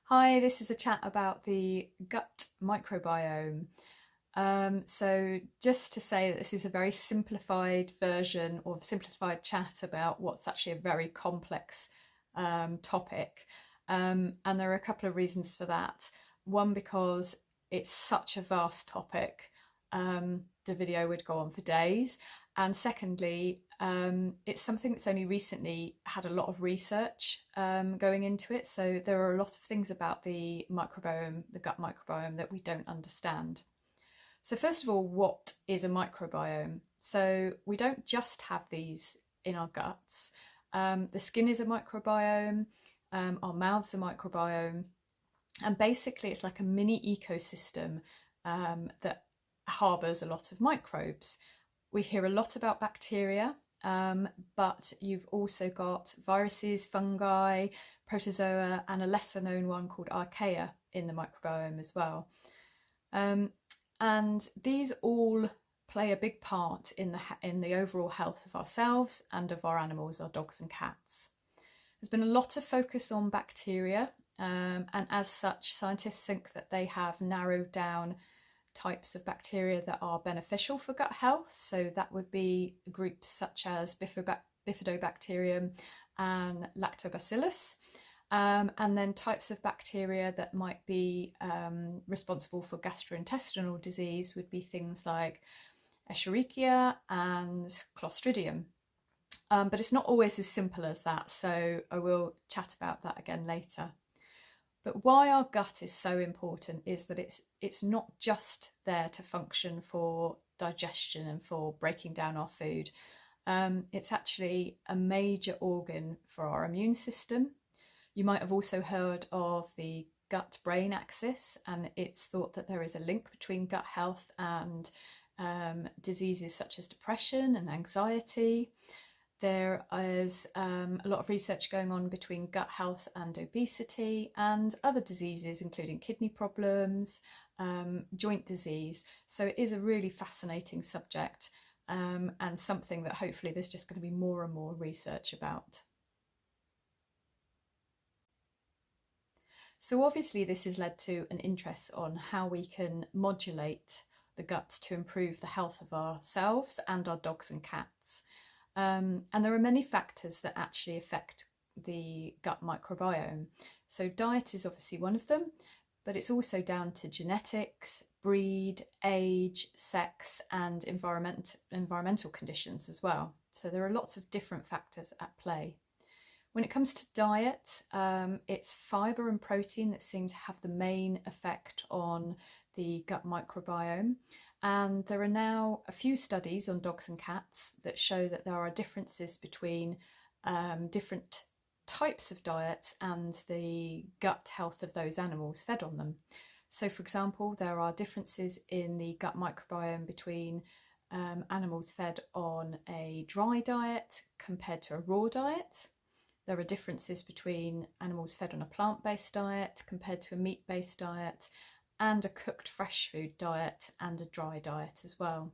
Hi, this is a chat about the gut microbiome. So just to say that this is a very simplified version or simplified chat about what's actually a very complex topic. And there are a couple of reasons for that. One, because it's such a vast topic, the video would go on for days. And secondly, it's something that's only recently had a lot of research going into it. So there are a lot of things about the microbiome, the gut microbiome, that we don't understand. So first of all, what is a microbiome? So we don't just have these in our guts. The skin is a microbiome, our mouths are a microbiome, and basically it's like a mini ecosystem that harbours a lot of microbes. We hear a lot about bacteria, but you've also got viruses, fungi, protozoa, and a lesser known one called archaea in the microbiome as well. And these all play a big part in the overall health of ourselves and of our animals, our dogs and cats. There's been a lot of focus on bacteria, and as such, scientists think that they have narrowed down types of bacteria that are beneficial for gut health. So that would be groups such as bifidobacterium and lactobacillus. And then types of bacteria that might be responsible for gastrointestinal disease would be things like Escherichia and Clostridium. But it's not always as simple as that, so I will chat about that again later. But why our gut is so important is that it's not just there to function for digestion and for breaking down our food. It's actually a major organ for our immune system. You might have also heard of the gut-brain axis, and it's thought that there is a link between gut health and diseases such as depression and anxiety. There is a lot of research going on between gut health and obesity and other diseases, including kidney problems, joint disease. So it is a really fascinating subject, and something that hopefully there's just going to be more and more research about. So obviously this has led to an interest on how we can modulate the gut to improve the health of ourselves and our dogs and cats. And there are many factors that actually affect the gut microbiome. So diet is obviously one of them, but it's also down to genetics, breed, age, sex, and environmental conditions as well. So there are lots of different factors at play. When it comes to diet, it's fibre and protein that seem to have the main effect on the gut microbiome. And there are now a few studies on dogs and cats that show that there are differences between different types of diets and the gut health of those animals fed on them. So, for example, there are differences in the gut microbiome between animals fed on a dry diet compared to a raw diet. There are differences between animals fed on a plant-based diet compared to a meat-based diet, and a cooked fresh food diet and a dry diet as well.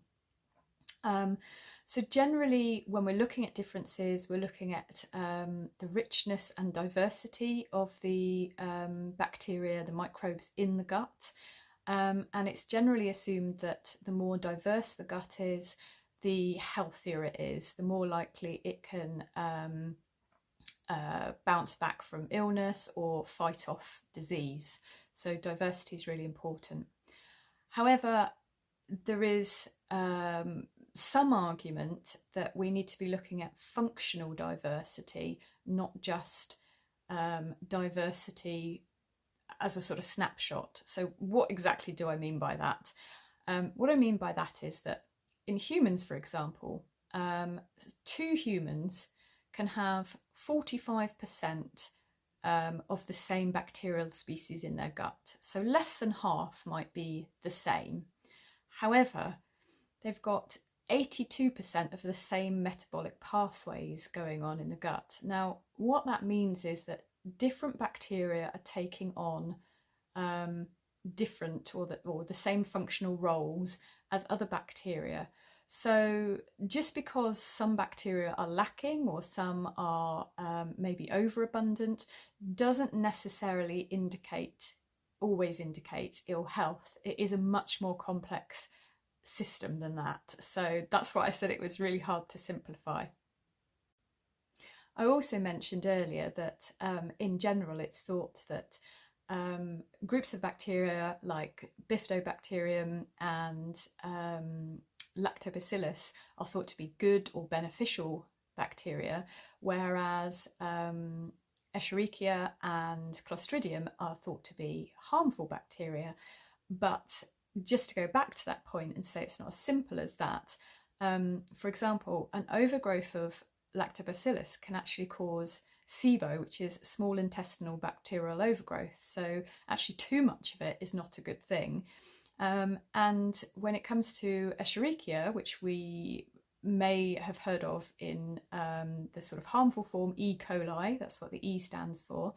So generally, when we're looking at differences, we're looking at the richness and diversity of the bacteria, the microbes in the gut. And it's generally assumed that the more diverse the gut is, the healthier it is, the more likely it can bounce back from illness or fight off disease. So diversity is really important. However, there is some argument that we need to be looking at functional diversity, not just diversity as a sort of snapshot. So what exactly do I mean by that? What I mean by that is that in humans, for example, two humans can have 45% of the same bacterial species in their gut. So less than half might be the same. However, they've got 82% of the same metabolic pathways going on in the gut. Now, what that means is that different bacteria are taking on different or the same functional roles as other bacteria. So just because some bacteria are lacking or some are maybe overabundant doesn't necessarily always indicate ill health. It is a much more complex system than that. So that's why I said it was really hard to simplify. I also mentioned earlier that in general it's thought that groups of bacteria like Bifidobacterium and Lactobacillus are thought to be good or beneficial bacteria, whereas Escherichia and Clostridium are thought to be harmful bacteria. But just to go back to that point and say it's not as simple as that, for example, an overgrowth of Lactobacillus can actually cause SIBO, which is small intestinal bacterial overgrowth. So actually too much of it is not a good thing. And when it comes to Escherichia, which we may have heard of in the sort of harmful form E. coli, that's what the E stands for,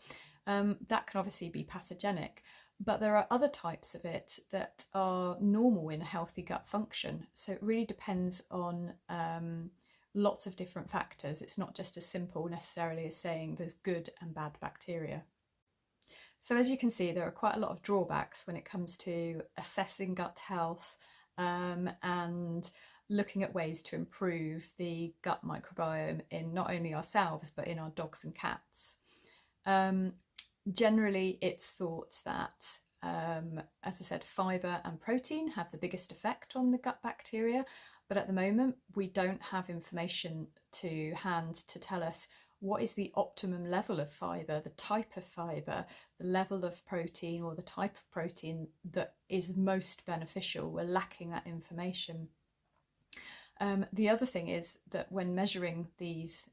that can obviously be pathogenic. But there are other types of it that are normal in a healthy gut function. So it really depends on lots of different factors. It's not just as simple necessarily as saying there's good and bad bacteria. So as you can see, there are quite a lot of drawbacks when it comes to assessing gut health and looking at ways to improve the gut microbiome in not only ourselves but in our dogs and cats. Generally, it's thought that, as I said, fibre and protein have the biggest effect on the gut bacteria, but at the moment we don't have information to hand to tell us what is the optimum level of fibre, the type of fibre, the level of protein or the type of protein that is most beneficial. We're lacking that information. The other thing is that when measuring these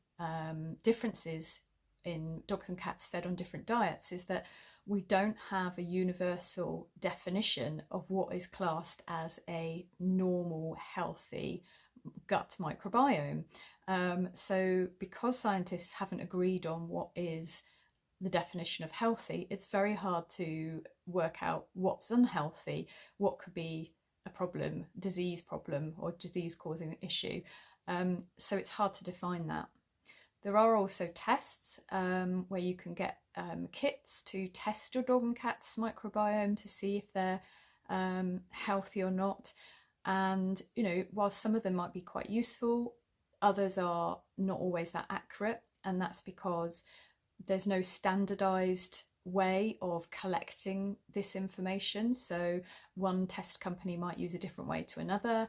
differences in dogs and cats fed on different diets is that we don't have a universal definition of what is classed as a normal, healthy gut microbiome. So because scientists haven't agreed on what is the definition of healthy, it's very hard to work out what's unhealthy, what could be a problem, disease problem or disease causing issue. So it's hard to define that. There are also tests where you can get kits to test your dog and cat's microbiome to see if they're healthy or not. And, you know, while some of them might be quite useful, others are not always that accurate. And that's because there's no standardized way of collecting this information. So one test company might use a different way to another.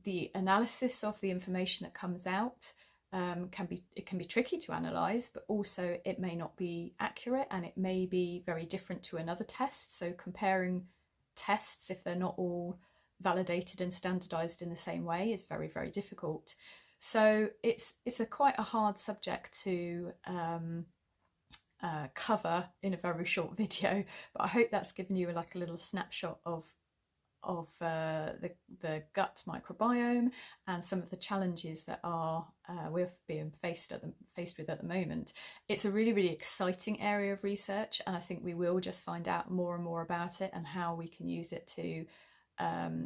The analysis of the information that comes out can be tricky to analyze, but also it may not be accurate and it may be very different to another test. So comparing tests, if they're not all validated and standardized in the same way, is very, very difficult. So it's quite a hard subject to cover in a very short video, but I hope that's given you like a little snapshot of the gut microbiome and some of the challenges that we're being faced with at the moment. It's a really, really exciting area of research, and I think we will just find out more and more about it and how we can use it to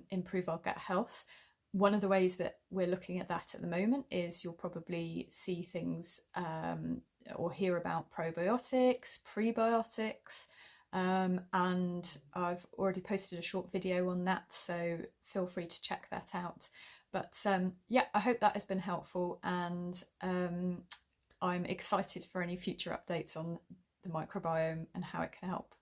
improve our gut health. One of the ways that we're looking at that at the moment is you'll probably see things or hear about probiotics, prebiotics, and I've already posted a short video on that, so feel free to check that out. But yeah, I hope that has been helpful, and I'm excited for any future updates on the microbiome and how it can help.